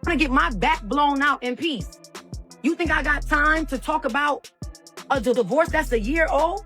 to get my back blown out in peace. You think I got time to talk about a divorce that's a year old?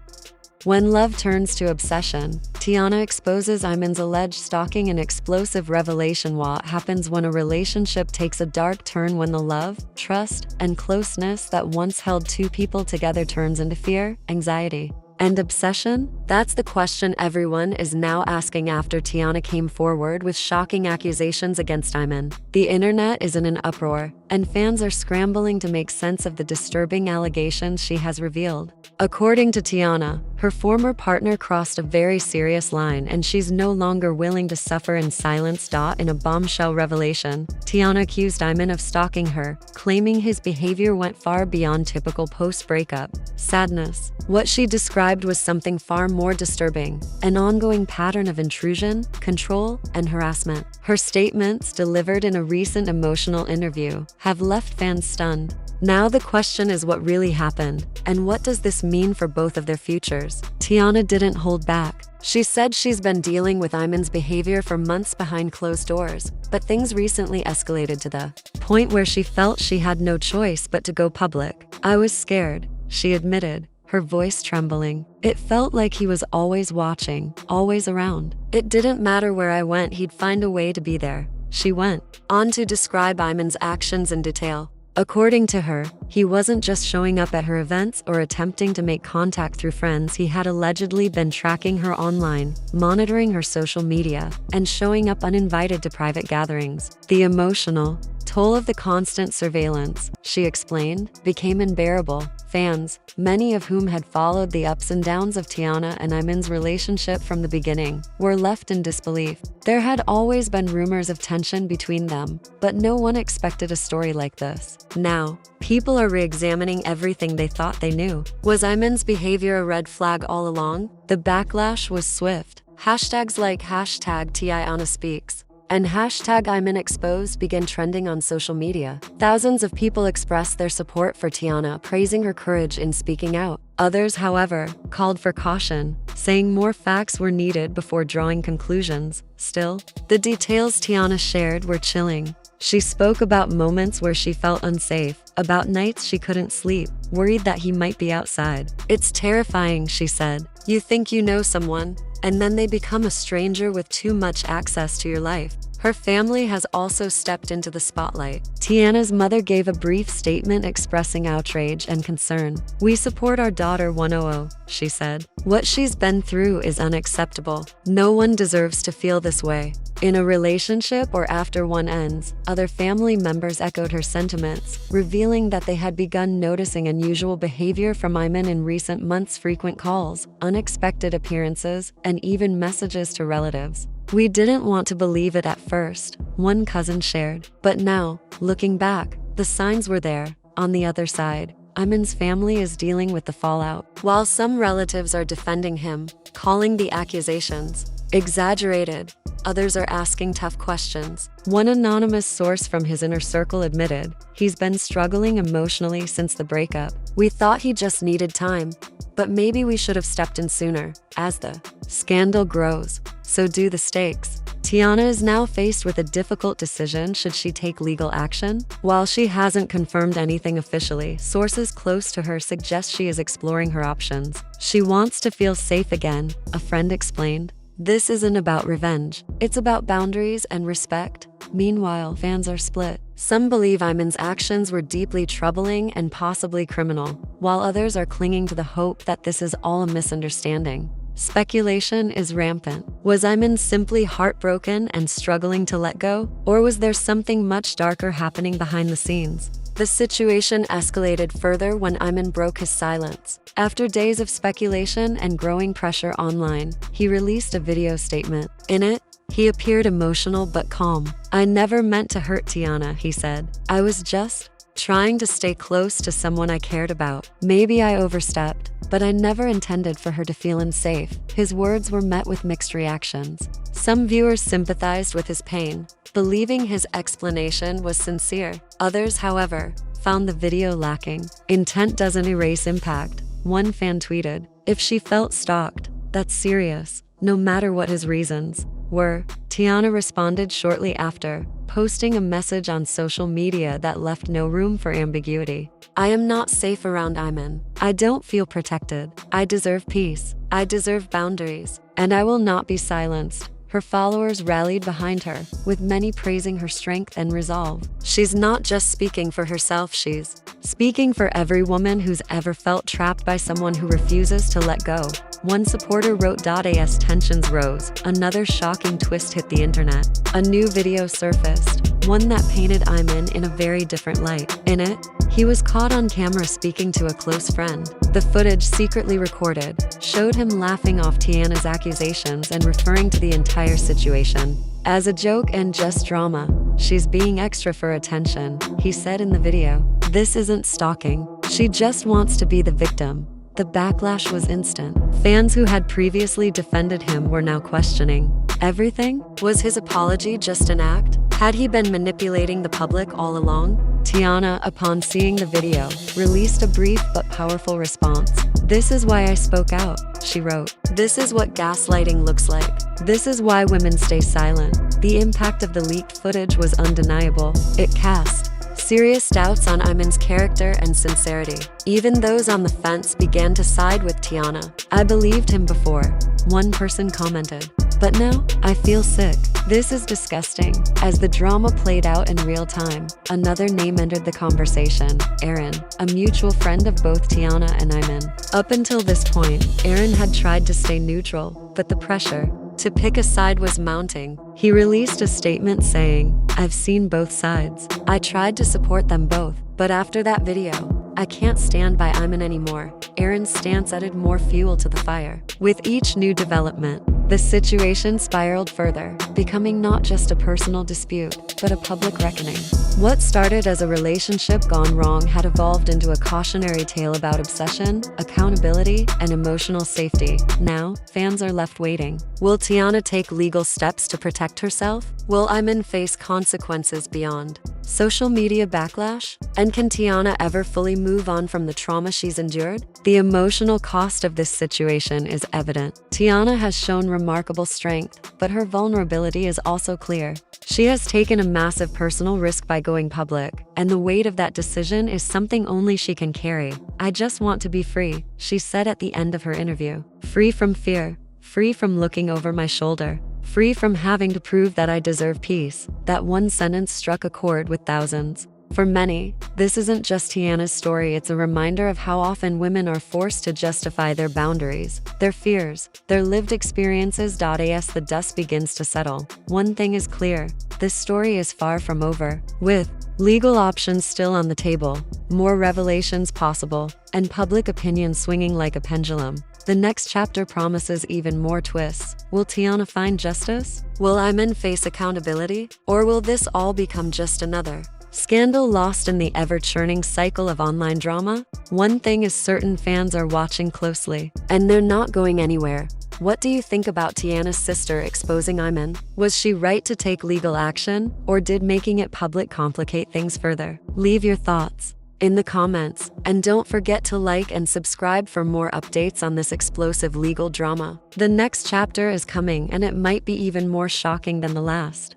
When love turns to obsession, Tiana exposes Iman's alleged stalking, an explosive revelation. What happens when a relationship takes a dark turn, when the love, trust, and closeness that once held two people together turns into fear, anxiety, and obsession? That's the question everyone is now asking after Tiana came forward with shocking accusations against Iman. The internet is in an uproar, and fans are scrambling to make sense of the disturbing allegations she has revealed. According to Tiana, her former partner crossed a very serious line, and she's no longer willing to suffer in silence. In a bombshell revelation, Tiana accused Iman of stalking her, claiming his behavior went far beyond typical post-breakup sadness. What she described was something far more disturbing, an ongoing pattern of intrusion, control, and harassment. Her statements, delivered in a recent emotional interview, have left fans stunned. Now the question is, what really happened, and what does this mean for both of their futures? Tiana didn't hold back. She said she's been dealing with Iman's behavior for months behind closed doors, but things recently escalated to the point where she felt she had no choice but to go public. "I was scared," she admitted, her voice trembling. "It felt like he was always watching, always around. It didn't matter where I went, he'd find a way to be there." She went on to describe Iman's actions in detail. According to her, he wasn't just showing up at her events or attempting to make contact through friends. He had allegedly been tracking her online, monitoring her social media, and showing up uninvited to private gatherings. The emotional toll of the constant surveillance, she explained, became unbearable. Fans, many of whom had followed the ups and downs of Tiana and Iman's relationship from the beginning, were left in disbelief. There had always been rumors of tension between them, but no one expected a story like this. Now, people are re-examining everything they thought they knew. Was Iman's behavior a red flag all along? The backlash was swift. Hashtags like #TianaSpeaks and #ImanExposed began trending on social media. Thousands of people expressed their support for Tiana, praising her courage in speaking out. Others, however, called for caution, saying more facts were needed before drawing conclusions. Still, the details Tiana shared were chilling. She spoke about moments where she felt unsafe, about nights she couldn't sleep, worried that he might be outside. "It's terrifying," she said. "You think you know someone, and then they become a stranger with too much access to your life." Her family has also stepped into the spotlight. Tiana's mother gave a brief statement expressing outrage and concern. "We support our daughter 100," she said. "What she's been through is unacceptable. No one deserves to feel this way." In a relationship or after one ends, other family members echoed her sentiments, revealing that they had begun noticing unusual behavior from Iman in recent months: frequent calls, unexpected appearances, and even messages to relatives. "We didn't want to believe it at first," one cousin shared. "But now, looking back, the signs were there." On the other side, Iman's family is dealing with the fallout. While some relatives are defending him, calling the accusations exaggerated, others are asking tough questions. One anonymous source from his inner circle admitted, "He's been struggling emotionally since the breakup. We thought he just needed time, but maybe we should have stepped in sooner." As the scandal grows, so do the stakes. Tiana is now faced with a difficult decision. Should she take legal action? While she hasn't confirmed anything officially, sources close to her suggest she is exploring her options. "She wants to feel safe again," a friend explained. "This isn't about revenge. It's about boundaries and respect." Meanwhile, fans are split. Some believe Iman's actions were deeply troubling and possibly criminal, while others are clinging to the hope that this is all a misunderstanding. Speculation is rampant. Was Iman simply heartbroken and struggling to let go? Or was there something much darker happening behind the scenes? The situation escalated further when Iman broke his silence. After days of speculation and growing pressure online, he released a video statement. In it, he appeared emotional but calm. "I never meant to hurt Tiana," he said. "I was just trying to stay close to someone I cared about. Maybe I overstepped, but I never intended for her to feel unsafe." His words were met with mixed reactions. Some viewers sympathized with his pain, believing his explanation was sincere. Others, however, found the video lacking. "Intent doesn't erase impact," one fan tweeted. "If she felt stalked, that's serious, no matter what his reasons." were. Tiana responded shortly after, posting a message on social media that left no room for ambiguity. I am not safe around Iman. I don't feel protected. I deserve peace. I deserve boundaries. And I will not be silenced. Her followers rallied behind her, with many praising her strength and resolve. She's not just speaking for herself, she's speaking for every woman who's ever felt trapped by someone who refuses to let go. One supporter wrote, "As tensions rose, another shocking twist hit the internet. A new video surfaced, one that painted Iman in a very different light. In it, he was caught on camera speaking to a close friend. The footage, secretly recorded, showed him laughing off Tiana's accusations and referring to the entire situation as a joke and just drama. She's being extra for attention," he said in the video. "This isn't stalking. She just wants to be the victim." The backlash was instant. Fans who had previously defended him were now questioning everything. Was his apology just an act? Had he been manipulating the public all along? Tiana, upon seeing the video, released a brief but powerful response. "This is why I spoke out," she wrote. "This is what gaslighting looks like. This is why women stay silent." The impact of the leaked footage was undeniable. It cast serious doubts on Iman's character and sincerity. Even those on the fence began to side with Tiana. "I believed him before," one person commented. "But now, I feel sick. This is disgusting." As the drama played out in real time, another name entered the conversation: Aaron, a mutual friend of both Tiana and Iman. Up until this point, Aaron had tried to stay neutral, but the pressure to pick a side was mounting. He released a statement saying, "I've seen both sides. I tried to support them both, but after that video, I can't stand by Iman anymore." Aaron's stance added more fuel to the fire. With each new development, the situation spiraled further, becoming not just a personal dispute, but a public reckoning. What started as a relationship gone wrong had evolved into a cautionary tale about obsession, accountability, and emotional safety. Now, fans are left waiting. Will Tiana take legal steps to protect herself? Will Iman face consequences beyond social media backlash? And can Tiana ever fully move on from the trauma she's endured? The emotional cost of this situation is evident. Tiana has shown remarkable strength, but her vulnerability is also clear. She has taken a massive personal risk by going public, and the weight of that decision is something only she can carry. "I just want to be free," she said at the end of her interview. "Free from fear, free from looking over my shoulder, free from having to prove that I deserve peace." That one sentence struck a chord with thousands. For many, this isn't just Tiana's story, it's a reminder of how often women are forced to justify their boundaries, their fears, their lived experiences. As the dust begins to settle, one thing is clear: this story is far from over. With legal options still on the table, more revelations possible, and public opinion swinging like a pendulum, the next chapter promises even more twists. Will Tiana find justice? Will Iman face accountability? Or will this all become just another scandal lost in the ever-churning cycle of online drama? One thing is certain: fans are watching closely, and they're not going anywhere. What do you think about Tiana's sister exposing Iman? Was she right to take legal action, or did making it public complicate things further? Leave your thoughts in the comments, and don't forget to like and subscribe for more updates on this explosive legal drama. The next chapter is coming, and it might be even more shocking than the last.